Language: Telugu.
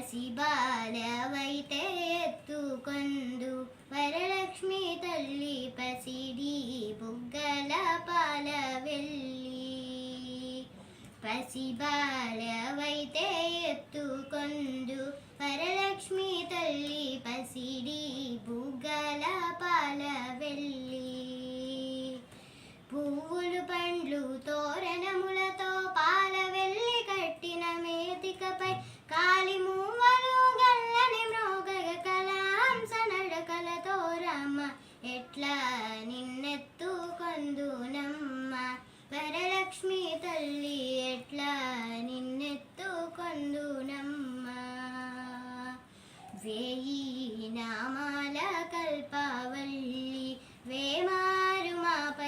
పసిబాలవైతే ఎత్తుకొందు వరలక్ష్మి తల్లి పసిడి బుగ్గల పాల వెళ్ళి. పసిబాలవైతే ఎత్తుకొందు వరలక్ష్మి తల్లి పసిడి బుగ్గల పాల వెళ్ళి. పువ్వులు పండ్లు తోరణములతో పాల వెళ్ళి కట్టిన మేతికపై కాలి మూవలు గల్లని మ్రోగగ కలాంస నడకలతో రమ్మ ఎట్లా నిన్నెత్తుకొందు